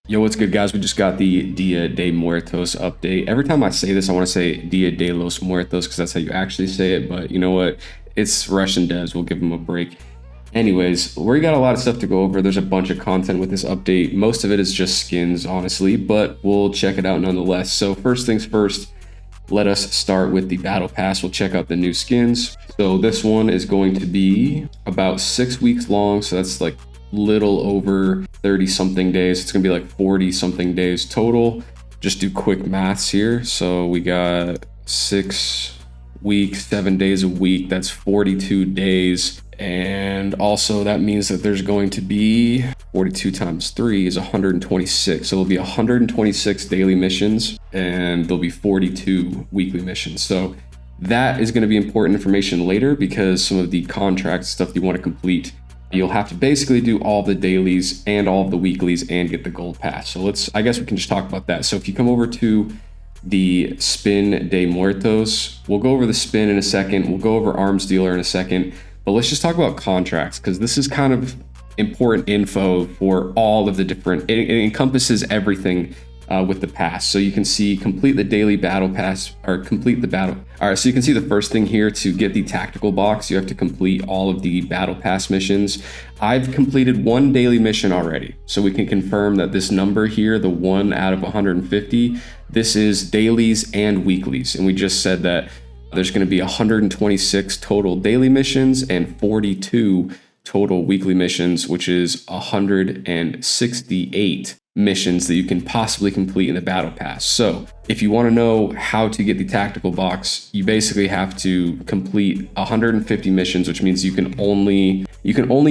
Yo, what's good, guys? We just got the Dia de Muertos update. Every time I say this, I want to say Dia de los Muertos because that's how you actually say it. But you know what? It's Russian devs. We'll give them a break. Anyways, we got a lot of stuff to go over. There's a bunch of content with this update. Most of it is just skins, honestly, but we'll check it out nonetheless. So first things first, let us start with the battle pass. We'll check out the new skins. So this one is going to be about 6 weeks long. So that's like little over 30 something days. It's gonna be like 40 something days total. Just do quick maths here. So we got 6 weeks, 7 days a week. That's 42 days. And also that means that there's going to be 42 times 3 is 126. So it'll be 126 daily missions and there'll be 42 weekly missions. So that is going to be important information later because some of the contract stuff you want to complete, you'll have to basically do all the dailies and all the weeklies and get the gold pass. So I guess we can just talk about that. So if you come over to the Spin de Muertos, we'll go over the spin in a second. We'll go over arms dealer in a second, but let's just talk about contracts because this is kind of important info for all of the different, it encompasses everything with the pass. So you can see complete the daily battle pass or complete the battle. All right, so you can see the first thing here, to get the tactical box, you have to complete all of the battle pass missions. I've completed 1 daily mission already. So we can confirm that this number here, the 1 out of 150, this is dailies and weeklies. And we just said that there's going to be 126 total daily missions and 42 total weekly missions, which is 168 missions that you can possibly complete in the battle pass. So if you want to know how to get the tactical box, you basically have to complete 150 missions, which means you can only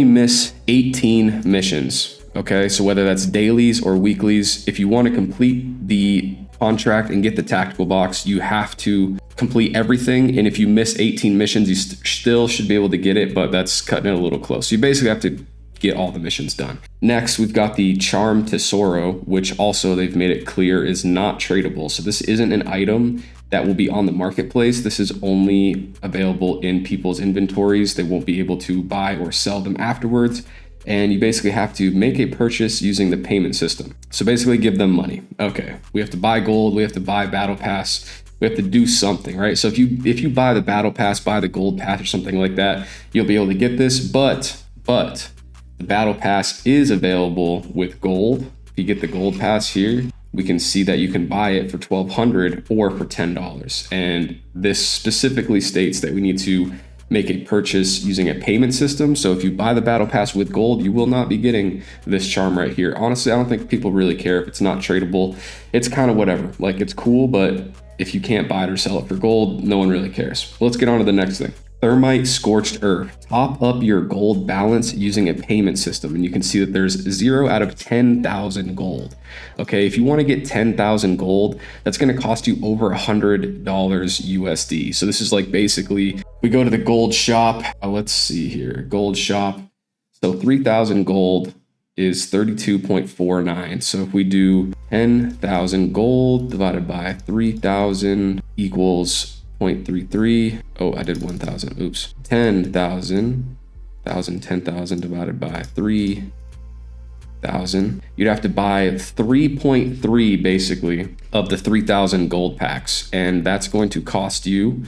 miss 18 missions. Okay, so whether that's dailies or weeklies, if you want to complete the contract and get the tactical box, you have to complete everything. And if you miss 18 missions, you still should be able to get it, but that's cutting it a little close. So you basically have to get all the missions done. Next, we've got the Charm Tesoro, which also they've made it clear is not tradable. So this isn't an item that will be on the marketplace. This is only available in people's inventories. They won't be able to buy or sell them afterwards. And you basically have to make a purchase using the payment system. So basically give them money. Okay, we have to buy gold, we have to buy battle pass, we have to do something, right? So if you buy the battle pass, buy the gold pass or something like that, you'll be able to get this, but the battle pass is available with gold. If you get the gold pass here, we can see that you can buy it for $1,200 or for $10. And this specifically states that we need to make a purchase using a payment system. So if you buy the battle pass with gold, you will not be getting this charm right here. Honestly, I don't think people really care if it's not tradable. It's kind of whatever, like it's cool, but if you can't buy it or sell it for gold, no one really cares. Let's get on to the next thing. Thermite Scorched Earth. Top up your gold balance using a payment system. And you can see that there's 0 out of 10,000 gold. Okay, if you want to get 10,000 gold, that's going to cost you over $100 USD. So this is like basically, we go to the gold shop. Let's see here, gold shop. So 3,000 gold is 32.49. So if we do 10,000 gold divided by 3,000 equals 0.33. Oh, I did 1,000. Oops. 10,000 divided by 3,000. You'd have to buy 3.3 basically of the 3,000 gold packs. And that's going to cost you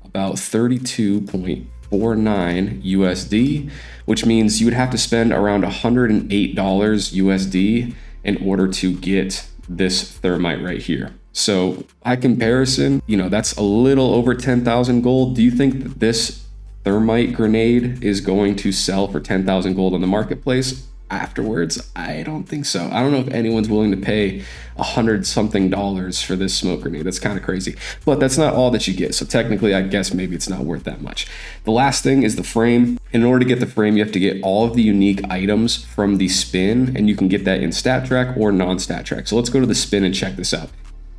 about 32.49 USD, which means you would have to spend around $108 USD in order to get this thermite right here. So by comparison, that's a little over 10,000 gold. Do you think that this thermite grenade is going to sell for 10,000 gold on the marketplace afterwards? I don't think so. I don't know if anyone's willing to pay $100 something for this smoke grenade. That's kind of crazy, but that's not all that you get. So technically, I guess maybe it's not worth that much. The last thing is the frame. In order to get the frame, you have to get all of the unique items from the spin, and you can get that in stat track or non-stat track. So let's go to the spin and check this out.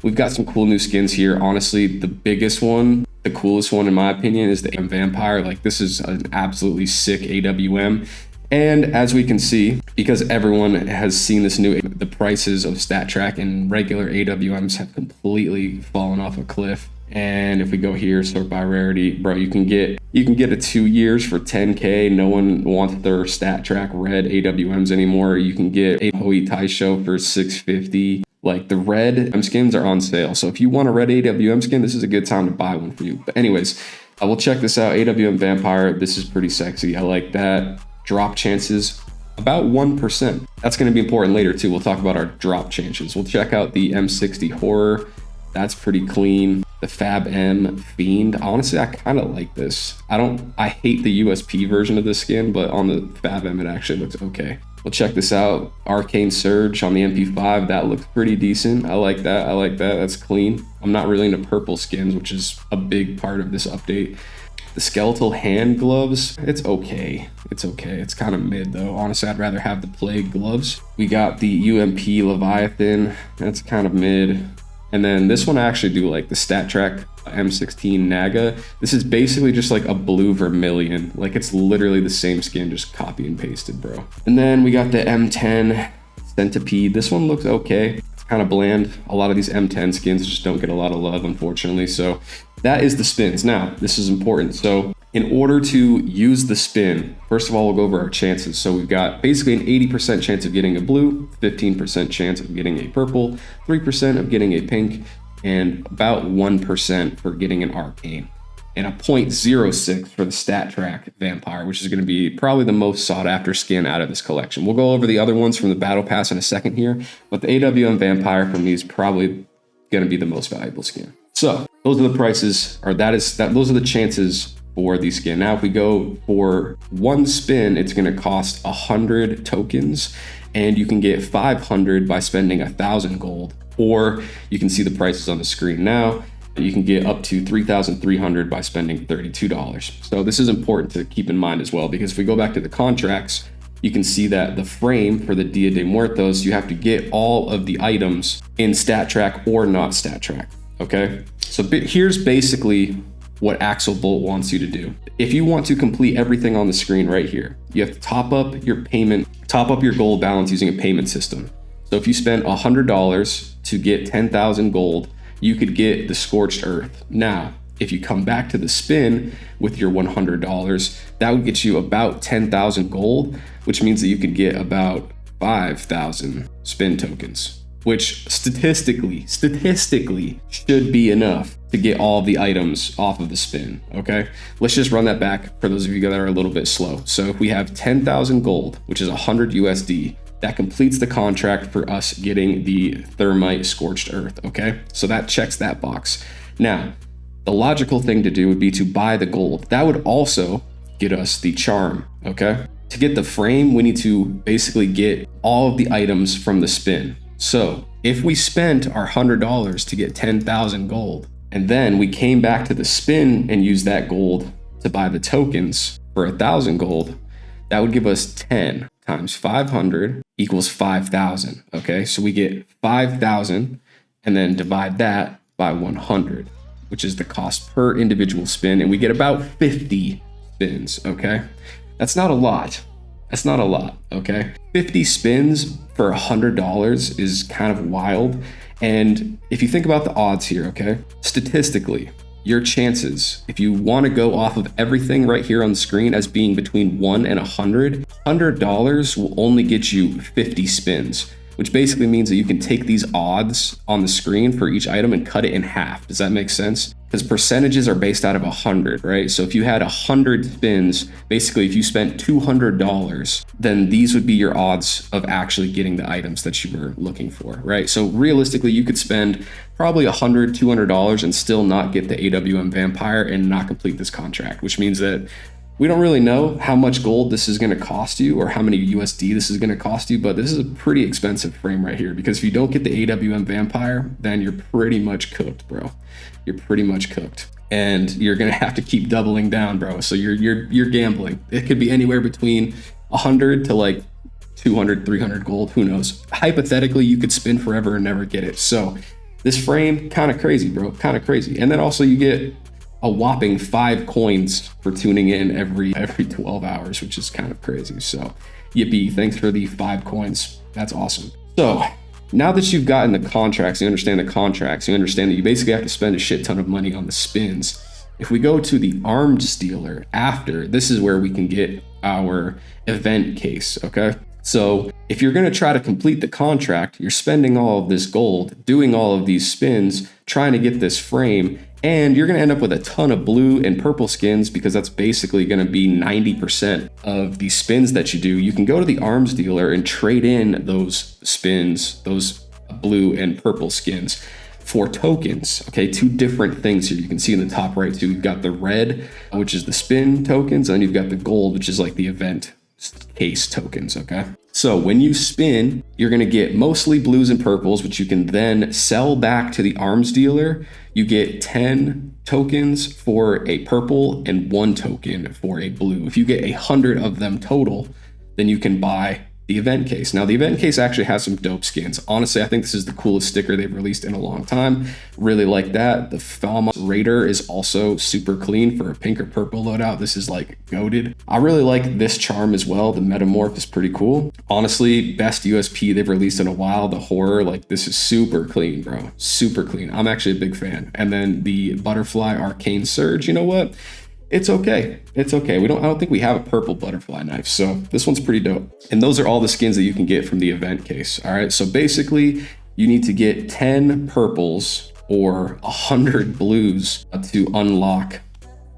We've got some cool new skins here. Honestly, the biggest one, the coolest one in my opinion, is the Vampire. Like, this is an absolutely sick AWM. And as we can see, because everyone has seen this the prices of stat track and regular AWMs have completely fallen off a cliff. And if we go here, sort by rarity, bro, you can get You can get a 2 years for 10K. No one wants their Stat Track red AWMs anymore. You can get a Hoi Taisho for 650. Like, the red skins are on sale. So if you want a red AWM skin, this is a good time to buy one for you. But anyways, we'll check this out. AWM Vampire. This is pretty sexy. I like that. Drop chances about 1%. That's going to be important later too. We'll talk about our drop chances. We'll check out the M60 Horror. That's pretty clean. The Fab M Fiend. Honestly, I kind of like this. I hate the USP version of this skin, but on the Fab M, it actually looks okay. We'll check this out. Arcane Surge on the MP5. That looks pretty decent. I like that. I like that. That's clean. I'm not really into purple skins, which is a big part of this update. The Skeletal Hand Gloves, it's okay. It's okay. It's kind of mid though. Honestly, I'd rather have the Plague Gloves. We got the UMP Leviathan. That's kind of mid. And then this one I actually do like, the Stat Track M16 Naga. This is basically just like a blue vermilion. Like, it's literally the same skin, just copy and pasted, bro. And then we got the M10 Centipede. This one looks okay. It's kind of bland. A lot of these M10 skins just don't get a lot of love, unfortunately. So that is the spins. Now, this is important. So in order to use the spin, first of all, we'll go over our chances. So we've got basically an 80% chance of getting a blue, 15% chance of getting a purple, 3% of getting a pink, and about 1% for getting an arcane, and a 0.06 for the Stat Track Vampire, which is going to be probably the most sought after skin out of this collection. We'll go over the other ones from the Battle Pass in a second here, but the AWM Vampire for me is probably going to be the most valuable skin. So those are the prices, or those are the chances for the skin. Now, if we go for one spin, it's going to cost 100 tokens, and you can get 500 by spending 1,000 gold, or you can see the prices on the screen now. You can get up to 3,300 by spending $32. So this is important to keep in mind as well, because if we go back to the contracts, you can see that the frame for the Dia de Muertos, you have to get all of the items in Stat Track or not Stat Track. Okay, so here's basically what Axel Bolt wants you to do. If you want to complete everything on the screen right here, you have to top up your gold balance using a payment system. So if you spend $100 to get 10,000 gold, you could get the Scorched Earth. Now, if you come back to the spin with your $100, that would get you about 10,000 gold, which means that you could get about 5,000 spin tokens, which statistically should be enough to get all of the items off of the spin, okay? Let's just run that back for those of you that are a little bit slow. So if we have 10,000 gold, which is 100 USD, that completes the contract for us getting the Thermite Scorched Earth, okay? So that checks that box. Now, the logical thing to do would be to buy the gold. That would also get us the charm, okay? To get the frame, we need to basically get all of the items from the spin. So if we spent our $100 to get 10,000 gold, and then we came back to the spin and used that gold to buy the tokens for 1,000 gold, that would give us 10 times 500 equals 5,000, okay? So we get 5,000 and then divide that by 100, which is the cost per individual spin, and we get about 50 spins, okay? That's not a lot. That's not a lot, okay? 50 spins for $100 is kind of wild. And if you think about the odds here, okay? Statistically, your chances, if you want to go off of everything right here on the screen as being between 1 and 100, $100 will only get you 50 spins, which basically means that you can take these odds on the screen for each item and cut it in half. Does that make sense? Because percentages are based out of 100, right? So if you had 100 spins, basically if you spent $200, then these would be your odds of actually getting the items that you were looking for, right? So realistically, you could spend probably $100, $200 and still not get the AWM Vampire and not complete this contract, which means that we don't really know how much gold this is going to cost you or how many USD this is going to cost you, but this is a pretty expensive frame right here, because if you don't get the AWM Vampire, then you're pretty much cooked, bro. You're pretty much cooked, and you're going to have to keep doubling down, bro. So you're gambling. It could be anywhere between 100 to like 200, 300 gold. Who knows? Hypothetically, you could spin forever and never get it. So this frame, kind of crazy, bro. Kind of crazy. And then also you get a whopping 5 coins for tuning in every 12 hours, which is kind of crazy. So yippee, thanks for the 5 coins. That's awesome. So now that you've gotten the contracts, you understand the contracts, you understand that you basically have to spend a shit ton of money on the spins. If we go to the arms dealer after, this is where we can get our event case, okay? So if you're gonna try to complete the contract, you're spending all of this gold, doing all of these spins, trying to get this frame, and you're gonna end up with a ton of blue and purple skins because that's basically gonna be 90% of the spins that you do. You can go to the arms dealer and trade in those spins, those blue and purple skins for tokens. Okay, two different things here. You can see in the top right too, you've got the red, which is the spin tokens, and then you've got the gold, which is like the event case tokens, okay? So when you spin, you're gonna get mostly blues and purples, which you can then sell back to the arms dealer. You get 10 tokens for a purple and 1 token for a blue. If you get 100 of them total, then you can buy the event case. Now the event case actually has some dope skins. Honestly, I think this is the coolest sticker they've released in a long time. Really like that. The Fama Raider is also super clean for a pink or purple loadout. This is like goated. I really like this charm as well. The Metamorph is pretty cool. Honestly, best USP they've released in a while. The horror, like this is super clean, bro. Super clean. I'm actually a big fan. And then the Butterfly Arcane Surge, you know what? It's okay. It's okay. I don't think we have a purple butterfly knife, so this one's pretty dope. And those are all the skins that you can get from the event case. All right. So basically, you need to get 10 purples or 100 blues to unlock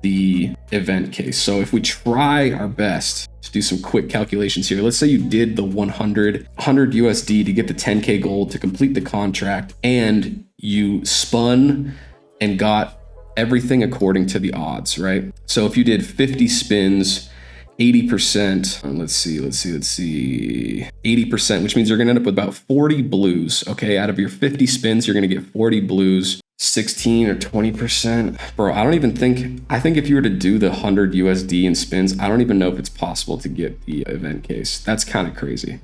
the event case. So if we try our best to do some quick calculations here, let's say you did the 100 USD to get the 10K gold to complete the contract, and you spun and got everything according to the odds, right? So if you did 50 spins, 80%, let's see, 80%, which means you're gonna end up with about 40 blues, okay? Out of your 50 spins, you're gonna get 40 blues, 16 or 20%. Bro, I think if you were to do the 100 USD in spins, I don't even know if it's possible to get the event case. That's kind of crazy.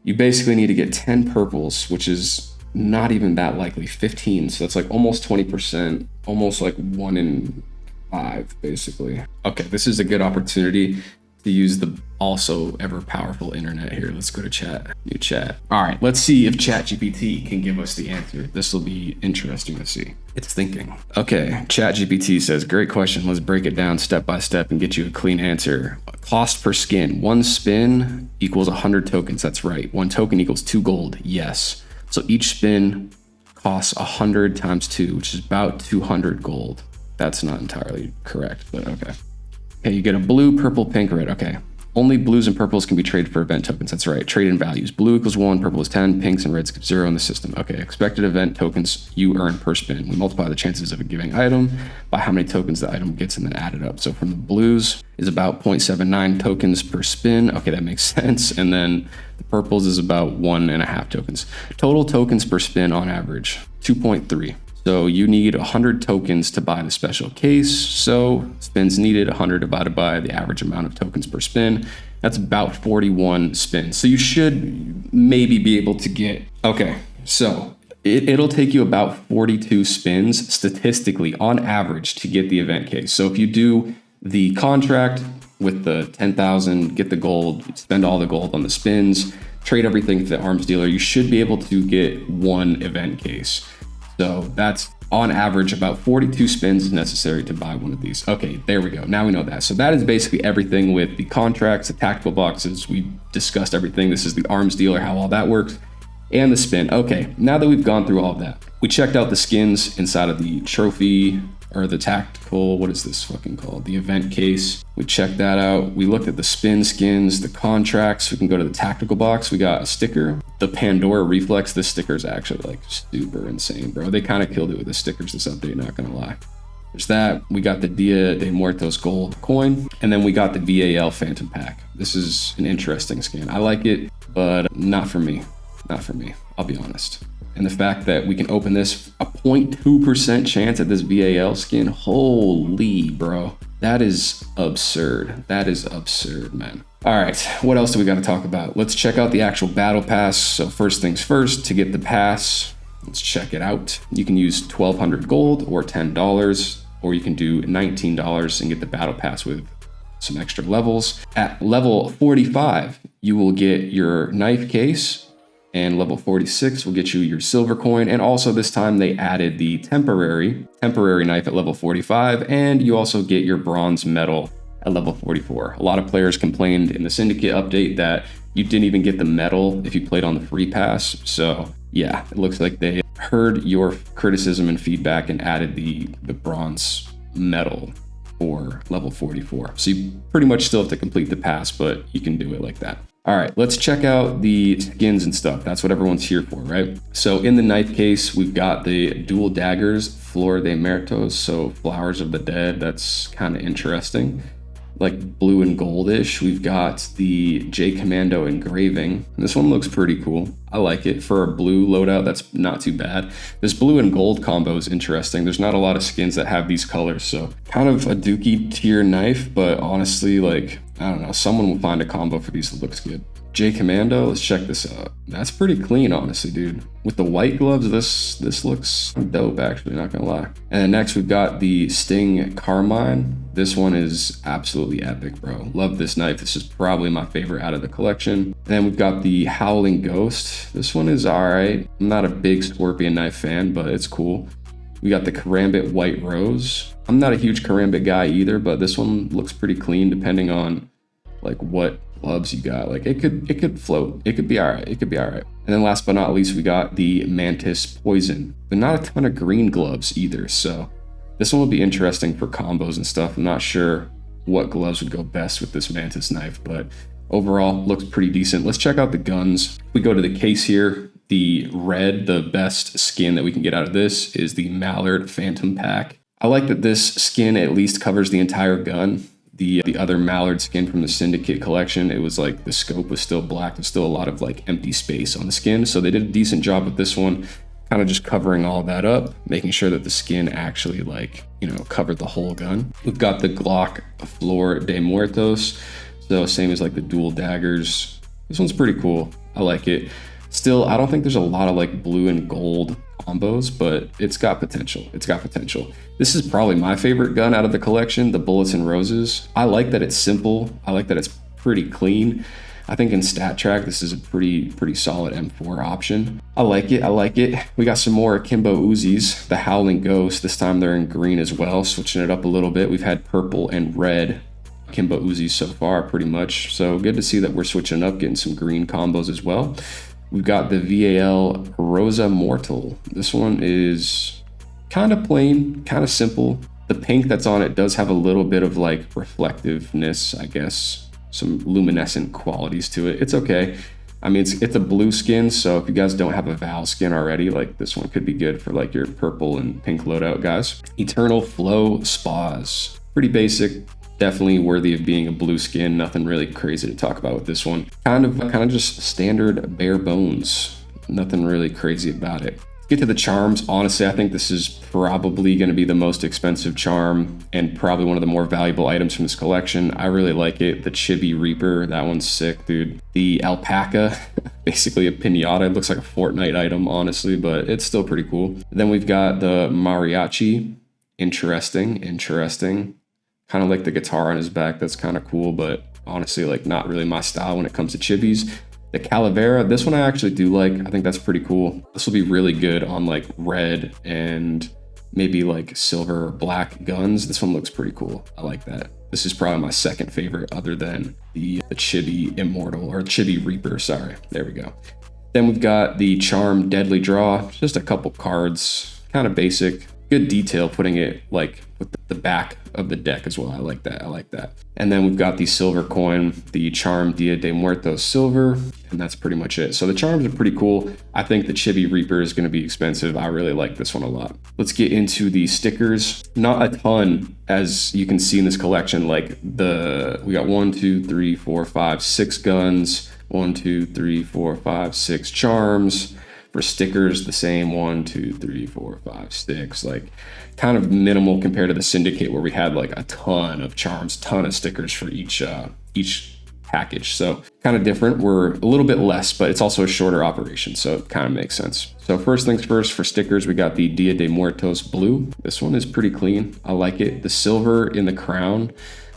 You basically need to get 10 purples, which is not even that likely, 15. So that's like almost 20%, almost like 1 in 5, basically. Okay, this is a good opportunity to use the also ever powerful internet here. Let's go to chat, new chat. All right, let's see if ChatGPT can give us the answer. This will be interesting to see. It's thinking. Okay, ChatGPT says, great question. Let's break it down step by step and get you a clean answer. Cost per skin, 1 spin equals 100 tokens. That's right. 1 token equals 2 gold. Yes. So each spin costs 100 times 2, which is about 200 gold. That's not entirely correct, but okay. Okay, you get a blue, purple, pink, red. Okay. Only blues and purples can be traded for event tokens. That's right. Trade in values. Blue equals 1, purple is 10, pinks and reds 0 in the system. Okay, expected event tokens you earn per spin. We multiply the chances of a given item by how many tokens the item gets and then add it up. So from the blues is about 0.79 tokens per spin. Okay, that makes sense. And then the purples is about 1.5 tokens. Total tokens per spin on average, 2.3. So you need 100 tokens to buy the special case. So spins needed 100 divided by the average amount of tokens per spin. That's about 41 spins. So you should maybe be able to get, okay, so it'll take you about 42 spins statistically on average to get the event case. So if you do the contract with the 10,000, get the gold, spend all the gold on the spins, trade everything to the arms dealer, you should be able to get 1 event case. So that's on average about 42 spins is necessary to buy one of these. Okay, there we go. Now we know that. So that is basically everything with the contracts, the tactical boxes. We discussed everything. This is the arms dealer, how all that works, and the spin. Okay, now that we've gone through all of that, we checked out the skins inside of the trophy or the tactical, what is this fucking called? The event case. We checked that out. We looked at the spin skins, the contracts. We can go to the tactical box. We got a sticker, the Pandora Reflex. This sticker is actually like super insane, bro. They kind of killed it with the stickers this update, not gonna lie. There's that. We got the Dia de Muertos gold coin, and then we got the VAL Phantom Pack. This is an interesting skin. I like it, but not for me. Not for me, I'll be honest. And the fact that we can open this a 0.2% chance at this VAL skin, holy bro, that is absurd. That is absurd, man. All right, what else do we got to talk about? Let's check out the actual battle pass. So first things first, to get the pass, let's check it out. You can use 1,200 gold or $10, or you can do $19 and get the battle pass with some extra levels. At level 45, you will get your knife case, And level 46 will get you your silver coin. And also this time they added the temporary knife at level 45, and you also get your bronze medal at level 44. A lot of players complained in the Syndicate update that you didn't even get the medal if you played on the free pass. So yeah, it looks like they heard your criticism and feedback and added the bronze medal for level 44. So you pretty much still have to complete the pass, but you can do it like that. All right, let's check out the skins and stuff. That's what everyone's here for, right? So in the knife case, we've got the dual daggers, Flor de Muertos, so Flowers of the Dead. That's kind of interesting. Like blue and goldish. We've got the J Commando engraving. This one looks pretty cool. I like it. For a blue loadout, that's not too bad. This blue and gold combo is interesting. There's not a lot of skins that have these colors, so kind of a dookie tier knife, but honestly, like, I don't know, someone will find a combo for these that looks good. J Commando, let's check this out. That's pretty clean, honestly, dude. With the white gloves, this looks dope, actually, not gonna lie. And then next we've got the Sting Carmine. This one is absolutely epic, bro. Love this knife. This is probably my favorite out of the collection. And then we've got the Howling Ghost. This one is all right. I'm not a big Scorpion knife fan, but it's cool. We got the Karambit White Rose. I'm not a huge Karambit guy either, but this one looks pretty clean depending on like what gloves you got. Like it could float. It could be all right. It could be all right. And then last but not least, we got the Mantis Poison. But not a ton of green gloves either, so this one will be interesting for combos and stuff. I'm not sure what gloves would go best with this Mantis knife, but overall looks pretty decent. Let's check out the guns. We go to the case here. The red, the best skin that we can get out of this is the Mallard Phantom Pack. I like that this skin at least covers the entire gun. The other Mallard skin from the Syndicate collection, it was like the scope was still black. There's still a lot of like empty space on the skin. So they did a decent job with this one, kind of just covering all that up, making sure that the skin actually like, you know, covered the whole gun. We've got the Glock Flor de Muertos. So same as like the dual daggers. This one's pretty cool. I like it. Still, I don't think there's a lot of like blue and gold combos, but it's got potential. It's got potential. This is probably my favorite gun out of the collection, the Bullets and Roses. I like that it's simple. I like that it's pretty clean. I think in Stat Track, this is a pretty solid M4 option. I like it. I like it. We got some more Akimbo Uzis, the Howling Ghost. This time they're in green as well, switching it up a little bit. We've had purple and red Akimbo Uzis so far, pretty much. So good to see that we're switching up, getting some green combos as well. We've got the VAL Rosa Mortal. This one is kind of plain, kind of simple. The pink that's on it does have a little bit of like reflectiveness, I guess, some luminescent qualities to it. It's okay. I mean, it's a blue skin, so if you guys don't have a Val skin already, like this one could be good for like your purple and pink loadout guys. Eternal Flow Spas. Pretty basic. Definitely worthy of being a blue skin. Nothing really crazy to talk about with this one. Kind of just standard bare bones. Nothing really crazy about it. Get to the charms. Honestly, I think this is probably going to be the most expensive charm and probably one of the more valuable items from this collection. I really like it. The Chibi Reaper, that one's sick, dude. The Alpaca, basically a pinata. It looks like a Fortnite item, honestly, but it's still pretty cool. Then we've got the Mariachi. Interesting. Kind of like the guitar on his back. That's kind of cool, but honestly, like not really my style when it comes to chibis. The Calavera, this one I actually do like. I think that's pretty cool. This will be really good on like red and maybe like silver or black guns. This one looks pretty cool. I like that. This is probably my second favorite other than the Chibi Immortal or Chibi Reaper. Sorry, there we go. Then we've got the Charm Deadly Draw. Just a couple cards, kind of basic. Good detail putting it like with the back of the deck as well. I like that. And then we've got the silver coin, the Charm Dia de Muertos silver, and that's pretty much it. So the charms are pretty cool. I think the Chibi Reaper is going to be expensive. I really like this one a lot. Let's get into the stickers. Not a ton, as you can see in this collection. Like we got 1, 2, 3, 4, 5, 6 guns, 1, 2, 3, 4, 5, 6 charms. For stickers, the same 1, 2, 3, 4, 5, 6, like kind of minimal compared to the Syndicate where we had like a ton of charms, ton of stickers for each package. So kind of different. We're a little bit less, but it's also a shorter operation, so it kind of makes sense. So first things first, for stickers, we got the Dia de Muertos blue. This one is pretty clean. I like it. The silver in the crown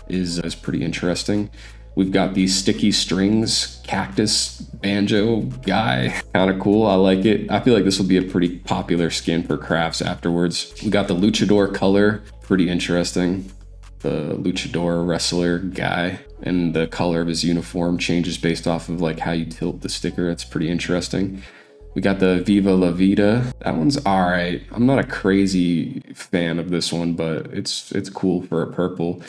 is pretty interesting. We've got the sticky strings cactus banjo guy. Kind of cool. I like it. I feel like this will be a pretty popular skin for crafts afterwards. We got the luchador color. Pretty interesting. The luchador wrestler guy, and the color of his uniform changes based off of like how you tilt the sticker. It's pretty interesting. We got the Viva La Vida. That one's all right. I'm not a crazy fan of this one, but it's cool for a purple.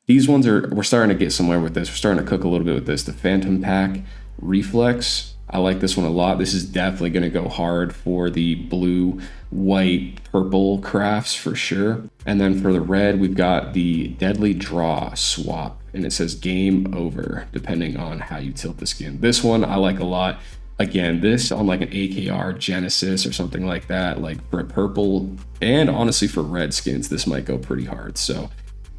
These ones we're starting to get somewhere with this. We're starting to cook a little bit with this. The Phantom Pack Reflex. I like this one a lot. This is definitely going to go hard for the blue, white, purple crafts for sure. And then for the red, we've got the Deadly Draw swap, and it says game over depending on how you tilt the skin. This one I like a lot. Again, this on like an AKR Genesis or something like that, like for purple and honestly for red skins, this might go pretty hard. So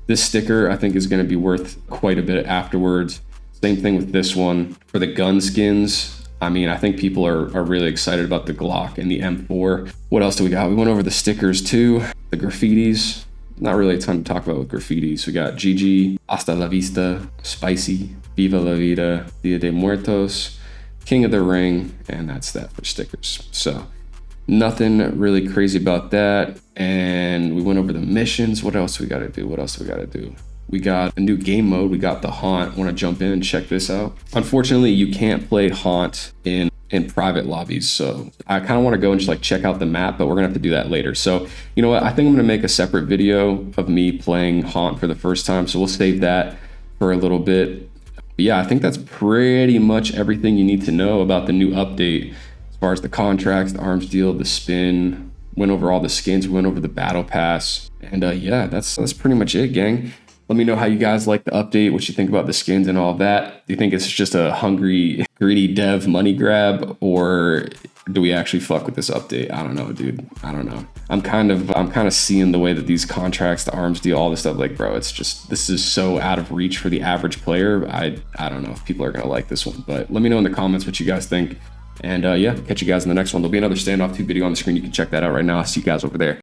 this sticker I think is going to be worth quite a bit afterwards. Same thing with this one. For the gun skins, I mean, I think people are really excited about the Glock and the M4. What else do we got? We went over the stickers too. The graffitis, not really a ton to talk about with graffitis. We got GG, Hasta la Vista, Spicy, Viva la Vida, Día de Muertos, King of the Ring, and that's that for stickers. So nothing really crazy about that. And we went over the missions. What else we got to do? We got a new game mode. We got the Haunt. Want to jump in and check this out? Unfortunately, you can't play Haunt in private lobbies. So I kind of want to go and just like check out the map, but we're gonna have to do that later. So you know what? I think I'm gonna make a separate video of me playing Haunt for the first time. So we'll save that for a little bit. But yeah, I think that's pretty much everything you need to know about the new update. As far as the contracts, the arms deal, the spin, went over all the skins, went over the battle pass. And yeah, that's pretty much it, gang. Let me know how you guys like the update, what you think about the skins and all that. Do you think it's just a hungry, greedy dev money grab, or do we actually fuck with this update? I don't know, dude. I don't know. I'm kind of seeing the way that these contracts, the arms deal, all this stuff, like, bro, it's just, this is so out of reach for the average player. I don't know if people are gonna like this one, but let me know in the comments what you guys think. And yeah, catch you guys in the next one. There'll be another Standoff 2 video on the screen. You can check that out right now. I'll see you guys over there.